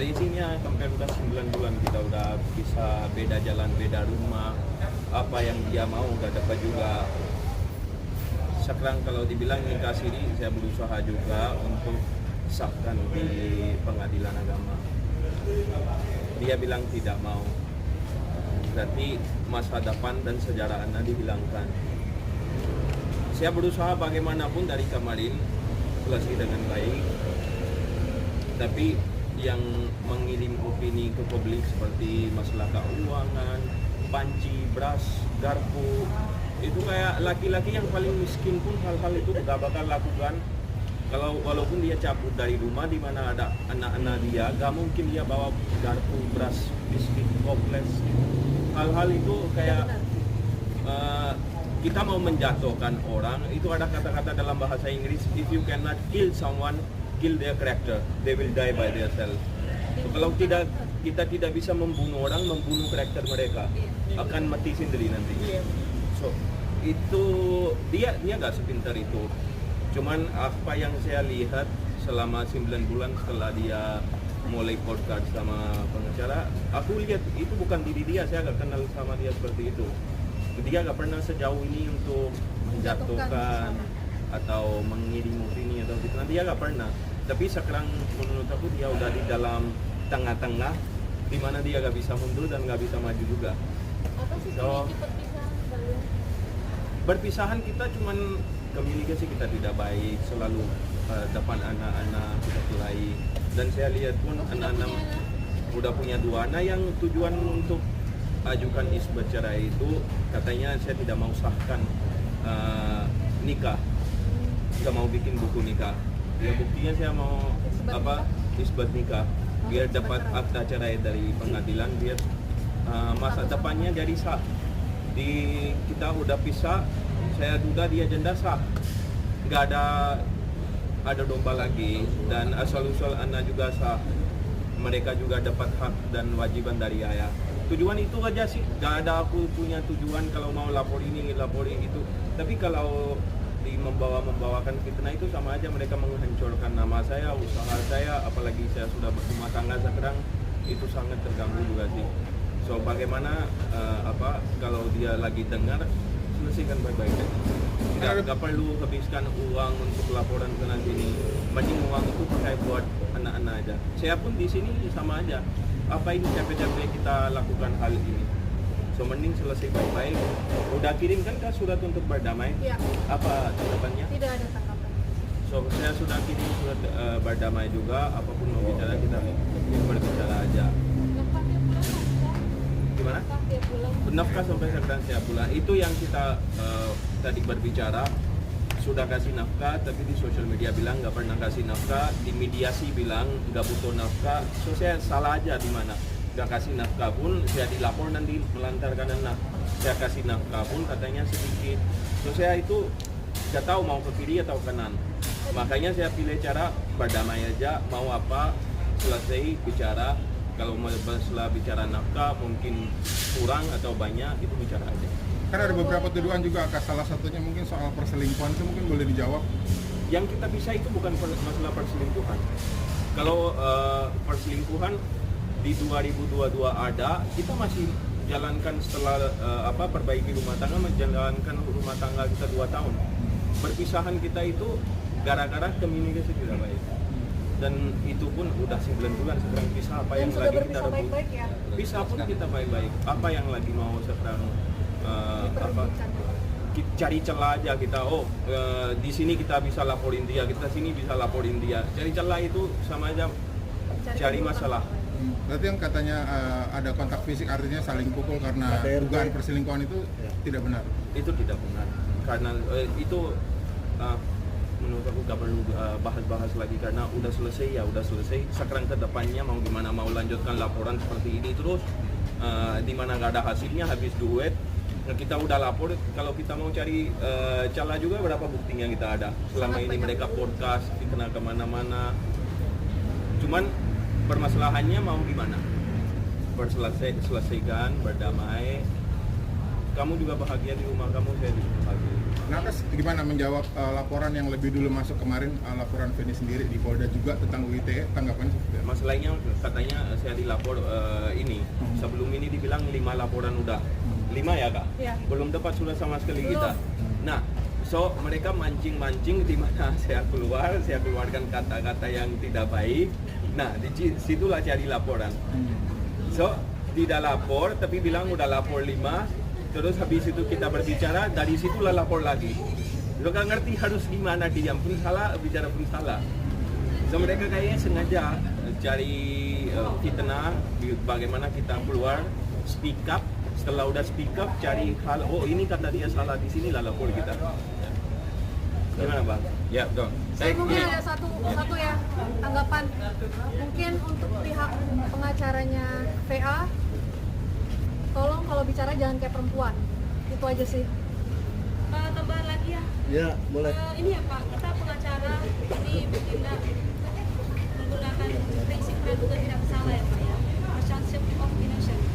dari sini ya sampai udah 9 bulan kita udah bisa beda jalan, beda rumah. Apa yang dia mau udah dapat juga. Sekarang kalau dibilang nikah siri, saya berusaha juga untuk sahkan di pengadilan agama. Dia bilang tidak mau. Berarti masa depan dan sejarah Anda dihilangkan. Saya berusaha bagaimanapun dari kemarin selesai dengan baik. Tapi yang mengirim opini ke publik seperti masalah keuangan, panci, beras, garpu, itu kayak laki-laki yang paling miskin pun hal-hal itu gak bakal lakukan. Kalau walaupun dia cabut dari rumah di mana ada anak-anak dia, gak mungkin dia bawa garpu, beras, biskuit, koples. Hal-hal itu kayak kita mau menjatuhkan orang. Itu ada kata-kata dalam bahasa Inggris, if you cannot kill someone, kill their character, they will die by themselves. So, kalau kita tidak bisa membunuh orang, membunuh karakter mereka, akan mati sendiri nanti. So itu dia nggak sepintar itu. Cuman apa yang saya lihat selama 9 bulan setelah dia mulai podcast sama pengacara, aku lihat itu bukan diri dia. Saya nggak kenal sama dia seperti itu. Dia nggak pernah sejauh ini untuk menjatuhkan atau mengirim opini atau gitu. Dia nggak pernah. Tapi sekarang menurut aku dia udah di dalam tengah-tengah, di mana dia nggak bisa mundur dan nggak bisa maju juga. Apa sih perpisahan kalian? Berpisahan kita cuman komunikasi kita tidak baik, selalu depan anak-anak kita kelahi. Dan saya lihat pun anak-anak udah punya 2 anak yang tujuan untuk ajukan isbat cerai itu katanya saya tidak mau sahkan nikah, nggak mau bikin buku nikah. Ya buktinya saya mau isbat nikah biar dapat akta cerai dari pengadilan, biar masa depannya jadi sah. Kita udah pisah, saya duda dia janda sah, nggak ada domba lagi, dan asal-usul anak juga sah. Mereka juga dapat hak dan wajiban dari ayah. Tujuan itu aja sih, nggak ada aku punya tujuan kalau mau lapor ini, lapor itu. Tapi kalau membawakan fitnah itu sama aja mereka menghancurkan nama saya, usaha saya, apalagi saya sudah berumah tangga sekarang, itu sangat terganggu juga sih. So bagaimana kalau dia lagi dengar, selesaikan baik-baik. Nggak perlu habiskan uang untuk laporan sana sini. Mending uang itu pakai buat anak-anak aja. Saya pun di sini sama aja. Apa ini capek-capek kita lakukan hal ini? So mending selesai baik-baik. Udah kirimkan kah surat untuk berdamai? Ya. Apa tanggapannya? Tidak ada tanggapan. So saya sudah kirim surat berdamai juga. Apapun mau bicara kita berbicara aja. Gimana? Nafkah sampai sekarang siap bulan. Itu yang kita tadi berbicara, sudah kasih nafkah, tapi di sosial media bilang nggak pernah kasih nafkah, di mediasi bilang nggak butuh nafkah. So saya salah aja di mana? Nggak kasih nafkah pun saya dilapor nanti melantarkan anak. Saya kasih nafkah pun katanya sedikit. So saya itu nggak tahu mau ke kiri atau kanan. Makanya saya pilih cara berdamai aja. Mau apa selesai bicara. Kalau masalah bicara nafkah mungkin kurang atau banyak, itu bicara aja. Karena ada beberapa tuduhan juga, salah satunya mungkin soal perselingkuhan, itu mungkin boleh dijawab. Yang kita bisa itu bukan masalah perselingkuhan. Kalau perselingkuhan di 2022 ada, kita masih jalankan setelah perbaiki rumah tangga, menjalankan rumah tangga kita 2 tahun. Perpisahan kita itu gara-gara komunikasi tidak baik. Dan itu pun udah 9 bulan sekarang pisah. Apa yang lagi kita baik-baik ya? Pisah pun kita baik-baik. Apa yang lagi mau sekarang cari celah aja kita. Di sini kita bisa laporin dia, kita sini bisa laporin dia. Cari celah itu sama aja cari masalah. Berarti yang katanya ada kontak fisik artinya saling pukul karena dugaan perselingkuhan itu tidak benar. Itu tidak benar. Karena itu menurut aku gak perlu bahas-bahas lagi karena udah selesai ya udah selesai. Sekarang ke depannya mau gimana, mau lanjutkan laporan seperti ini terus di mana gak ada hasilnya, habis duit. Nah, kita udah lapor, kalau kita mau cari celah juga berapa buktinya kita ada. Selama ini mereka podcast, kena kemana-mana. Cuman permasalahannya mau gimana? Selesaikan, berdamai. Kamu juga bahagia di rumah kamu, saya juga bahagia. Nah, Akas gimana menjawab laporan yang lebih dulu masuk kemarin, laporan Feni sendiri di Polda juga tentang UITE, tanggapannya seperti apa? Masalahnya katanya saya dilapor ini sebelum ini dibilang 5 laporan udah 5 ya kak? Iya. Belum dapat surat sama sekali Belum. kita. Nah, so mereka mancing-mancing di mana saya keluarkan kata-kata yang tidak baik. Nah, situlah cari laporan. So tidak lapor tapi bilang udah lapor 5. Terus habis itu kita berbicara, dari situlah lapor lagi. Lo gak ngerti harus gimana, diam pun salah, bicara pun salah. So mereka kayaknya sengaja cari fitnah, bagaimana kita keluar, speak up. Setelah udah speak up, cari hal, oh ini kata dia salah, di sini lah lapor kita. Gimana bang? Ya, dong. Saya mungkin ada satu ya tanggapan. Mungkin untuk pihak pengacaranya VA, tolong kalau bicara jangan kayak perempuan. Itu aja sih. Tambahan lagi ya. Ya, boleh. Ini ya Pak, kita pengacara ini bertindak menggunakan prinsip praduga tidak bersalah ya Pak ya. Presumption of innocence.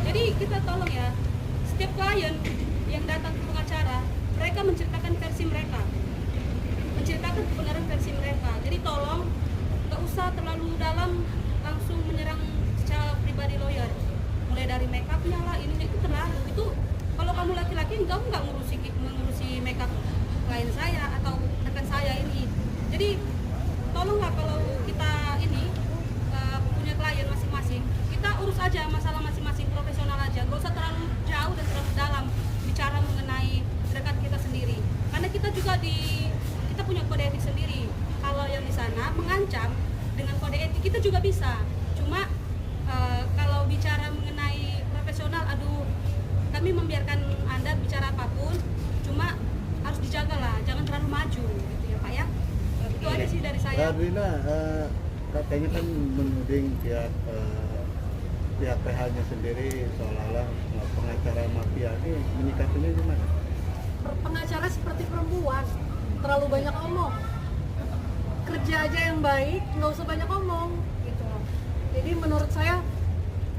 Jadi kita tolong ya, setiap klien yang datang ke pengacara, mereka menceritakan versi mereka, menceritakan kebenaran versi mereka. Jadi tolong nggak usah terlalu dalam langsung menyerang secara pribadi lawyer. Mulai dari make up-nya lah, ini itu terlalu. Itu kalau kamu laki-laki kamu nggak mengurusi make up klien saya atau rekan saya ini. Jadi tolonglah kalau kita ini punya klien masing-masing, kita urus aja masalah masing-masing, profesional aja, nggak usah terlalu jauh dan terlalu dalam bicara mengenai rekan kita sendiri. Karena kita juga kita punya kode etik sendiri. Kalau yang di sana mengancam dengan kode etik kita juga bisa. Cuma kalau bicara mengenai profesional, aduh, kami membiarkan Anda bicara apapun, cuma harus dijaga lah, jangan terlalu maju, gitu ya Pak ya. Itu aja sih dari saya. Rina, katanya kan menuding pihak PH-nya sendiri seolah-olah pengacara mafia. Ini menyikapinya gimana? Pengacara seperti perempuan, terlalu banyak omong. Kerja aja yang baik, nggak usah banyak omong, gitu loh. Jadi menurut saya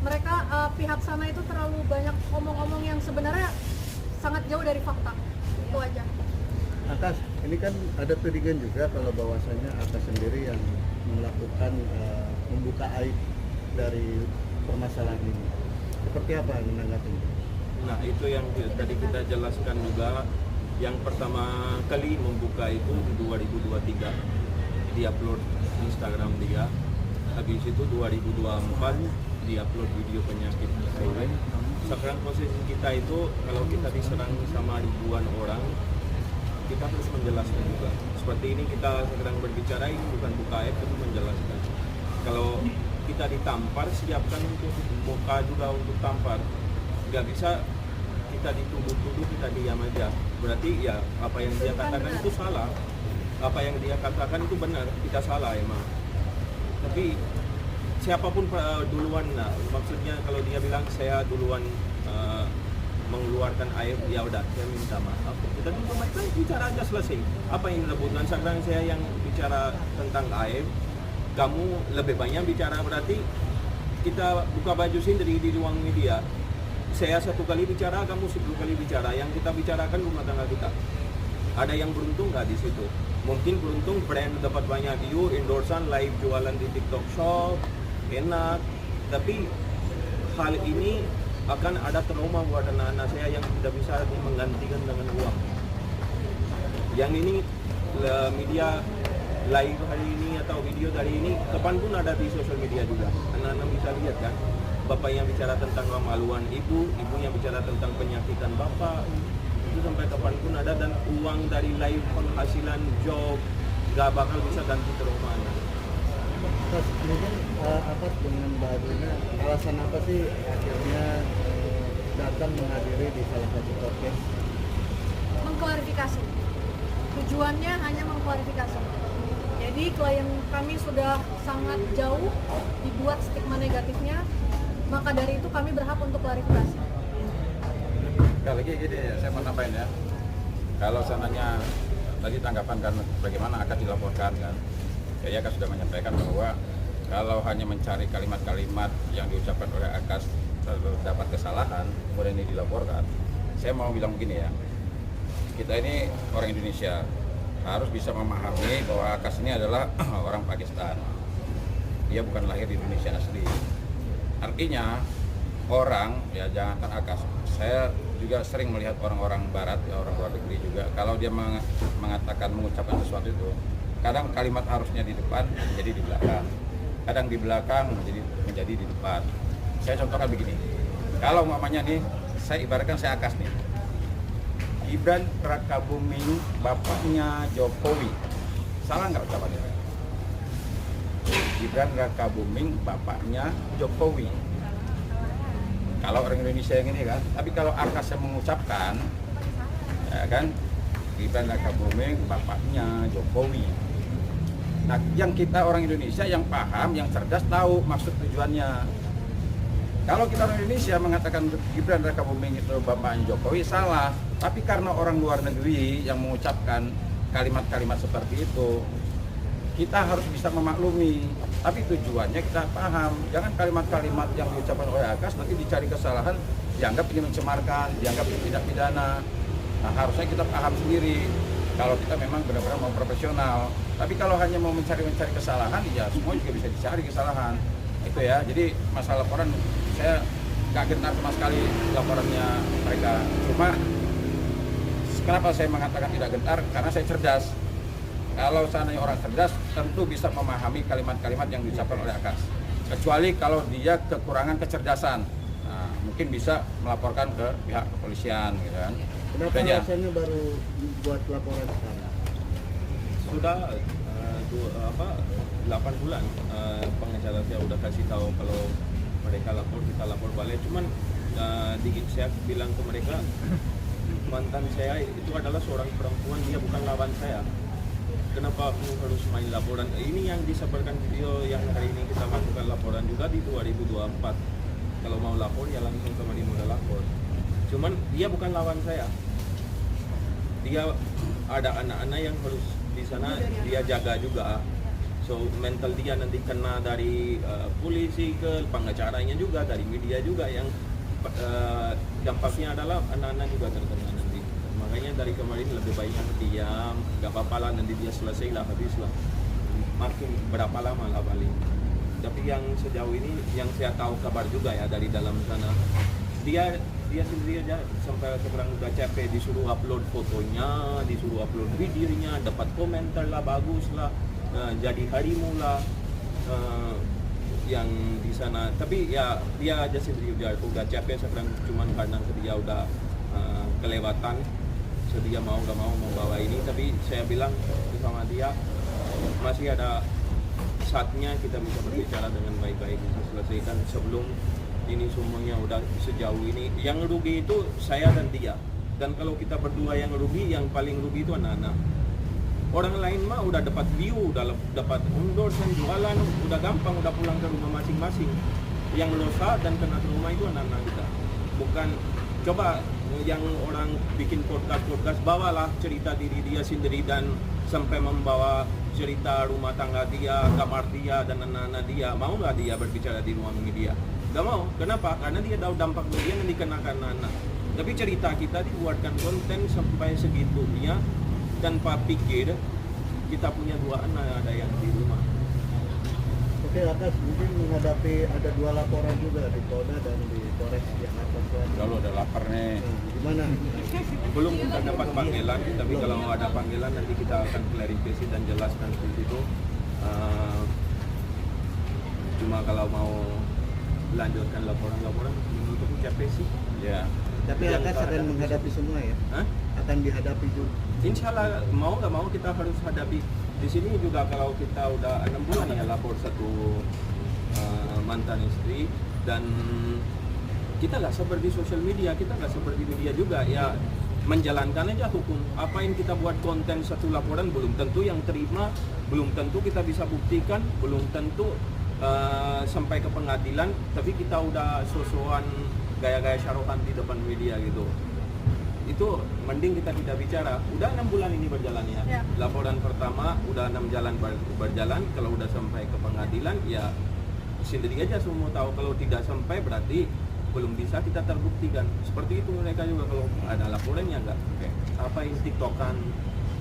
mereka pihak sana itu terlalu banyak omong-omong yang sebenarnya sangat jauh dari fakta. Itu aja. Akas, ini kan ada tudingan juga kalau bahwasannya Akas sendiri yang melakukan membuka aib dari permasalahan ini. Seperti apa menanggapinya? Nah itu yang tadi kita jelaskan juga. Yang pertama kali membuka itu di 2023 diupload Instagram dia. Habis itu 2024 diupload video penyakit HIV. Sekarang posisi kita itu kalau kita diserang sama ribuan orang, kita harus menjelaskan juga. Seperti ini kita sekarang berbicara, ini bukan buka aib tapi menjelaskan. Kalau kita ditampar, siapkan untuk muka juga untuk tampar. Gak bisa kita dituduh-tuduh, kita diam aja. Berarti ya apa yang dia katakan itu salah, apa yang dia katakan itu benar, kita salah emang. Tapi siapapun duluan, nah, maksudnya kalau dia bilang saya duluan mengeluarkan air, ya udah saya minta maaf. Kita juga bicara aja selesai. Apa yang direbutkan sekarang saya yang bicara tentang air, kamu lebih banyak bicara, berarti kita buka baju sendiri di ruang media. Saya 1 kali bicara, kamu 10 kali bicara. Yang kita bicarakan rumah tangga kita. Ada yang beruntung nggak di situ? Mungkin beruntung brand dapat banyak view, endorsan, live jualan di TikTok Shop, enak. Tapi hal ini akan ada trauma buat anak-anak saya yang tidak bisa menggantikan dengan uang. Yang ini media live hari ini atau video dari ini kapanpun ada di sosial media juga. Anak-anak bisa lihat kan, bapaknya bicara tentang kemaluan ibu, ibunya bicara tentang penyakitan bapak. Itu sampai kapanpun ada, dan uang dari live penghasilan job gak bakal bisa ganti trauma anak. Terus kemudian apa dengan Mbak Adrina, alasan apa sih akhirnya datang menghadiri di salah satu podcast? Mengklarifikasi. Tujuannya hanya mengklarifikasi. Jadi klien kami sudah sangat jauh dibuat stigma negatifnya, maka dari itu kami berhak untuk klarifikasi. Sekali lagi gini, saya mau tambahin ya. Kalau seandainya tadi tanggapan kan bagaimana akan dilaporkan kan. Saya kan sudah menyampaikan bahwa kalau hanya mencari kalimat-kalimat yang diucapkan oleh Akas terdapat kesalahan, kemudian ini dilaporkan. Saya mau bilang begini ya. kita ini orang Indonesia harus bisa memahami bahwa Akas ini adalah orang Pakistan. Dia bukan lahir di Indonesia asli. Artinya orang, ya jangankan Akas, saya juga sering melihat orang-orang Barat, ya orang luar negeri juga, kalau dia mengatakan, mengucapkan sesuatu itu, kadang kalimat harusnya di depan menjadi di belakang, kadang di belakang menjadi di depan. Saya contohkan begini, kalau umpamanya nih, saya ibaratkan saya Akas nih, Gibran Rakabuming bapaknya Jokowi, salah nggak ucapannya? Gibran Rakabuming bapaknya Jokowi. Kalau orang Indonesia yang ini kan, tapi kalau Akas yang mengucapkan, ya kan, Gibran Rakabuming bapaknya Jokowi. Nah, yang kita orang Indonesia yang paham, yang cerdas tahu maksud tujuannya. Kalau kita orang Indonesia mengatakan Gibran Rakabuming itu bapaknya Jokowi, salah. Tapi karena orang luar negeri yang mengucapkan kalimat-kalimat seperti itu, kita harus bisa memaklumi. Tapi tujuannya kita paham. Jangan kalimat-kalimat yang diucapkan oleh Akas nanti dicari kesalahan, dianggap ini mencemarkan, dianggap tidak pidana. Nah, harusnya kita paham sendiri. Kalau kita memang benar-benar mau profesional. Tapi kalau hanya mau mencari kesalahan, ya semua juga bisa dicari kesalahan. Itu ya. Jadi masalah laporan, saya nggak gentar sama sekali laporannya mereka. Cuma kenapa saya mengatakan tidak gentar? Karena saya cerdas. Kalau seandainya orang cerdas, tentu bisa memahami kalimat-kalimat yang diucapkan oleh Akas. Kecuali kalau dia kekurangan kecerdasan, nah, mungkin bisa melaporkan ke pihak kepolisian, gitu kan. Kenapa alasannya baru buat laporan sekarang? Sudah 8 bulan pengacara saya udah kasih tahu kalau mereka lapor, kita lapor balik. Cuman saya bilang ke mereka, mantan saya itu adalah seorang perempuan, dia bukan lawan saya. Kenapa aku harus main laporan? Ini yang disebarkan video yang hari ini kita masukkan laporan juga di 2024. Kalau mau lapor ya langsung ke Madi Muda lapor. Cuman dia bukan lawan saya. Dia ada anak-anak yang harus di sana dia jaga juga. So mental dia nanti kena dari polisi ke pengacaranya juga, dari media juga yang dampaknya adalah anak-anak juga terkena nanti. Makanya dari kemarin lebih baiknya diam, gak apa-apa lah, nanti dia selesai lah, habis lah. Makin berapa lama lah paling. Tapi yang sejauh ini, yang saya tahu kabar juga ya dari dalam sana, dia sendiri aja sampai sekarang udah capek, disuruh upload fotonya, disuruh upload videonya, dapat komentar lah, bagus lah, jadi harimau lah, yang di sana. Tapi ya dia aja sendiri udah capek sekarang, cuman karena dia udah kelewatan. So dia mau gak mau membawa ini, tapi saya bilang sama dia masih ada saatnya kita bisa berbicara dengan baik-baik, bisa selesaikan sebelum ini semuanya udah sejauh ini. Yang rugi itu saya dan dia, dan kalau kita berdua yang rugi, yang paling rugi itu anak-anak. Orang lain mah udah dapat view, udah dapat endorse dan jualan, udah gampang, udah pulang ke rumah masing-masing. Yang dosa dan kena trauma itu anak-anak kita. Bukan, coba yang orang bikin podcast, bawalah cerita diri dia sendiri dan sampai membawa cerita rumah tangga dia, kamar dia, dan anak-anak dia. Mau nggak dia berbicara di ruang media? Gak mau. Kenapa? Karena dia tahu dampak dia yang dikenakan anak. Tapi cerita kita dibuatkan konten sampai segitunya tanpa pikir kita punya 2 anak, ada yang di rumah. Oke, Akas mungkin menghadapi ada 2 laporan juga di Polda dan di Polres Jakarta Selatan. Kalau udah lapar nih. Nah, gimana? Belum kita dapat panggilan, tapi kalau mau ada panggilan nanti kita akan klarifikasi dan jelaskan di situ. Cuma kalau mau lanjutkan laporan-laporan untuk capek sih. Ya. Tapi Akas akan menghadapi semua ya? Hah? Akan dihadapi juga. Insya Allah mau nggak mau kita harus hadapi. Di sini juga kalau kita udah 6 bulan ya lapor satu mantan istri, dan kita nggak seperti sosial media, kita nggak seperti media juga ya, menjalankan aja hukum. Apa yang kita buat konten satu laporan belum tentu yang terima, belum tentu kita bisa buktikan, belum tentu sampai ke pengadilan, tapi kita udah sosokan gaya-gaya syarokan di depan media gitu. Itu mending kita tidak bicara. Udah 6 bulan ini berjalan ya. Laporan pertama udah 6 jalan berjalan. Kalau udah sampai ke pengadilan ya sendiri aja semua tahu. Kalau tidak sampai berarti belum bisa kita terbuktikan. Seperti itu mereka juga kalau ada laporannya enggak. apa ini tiktokan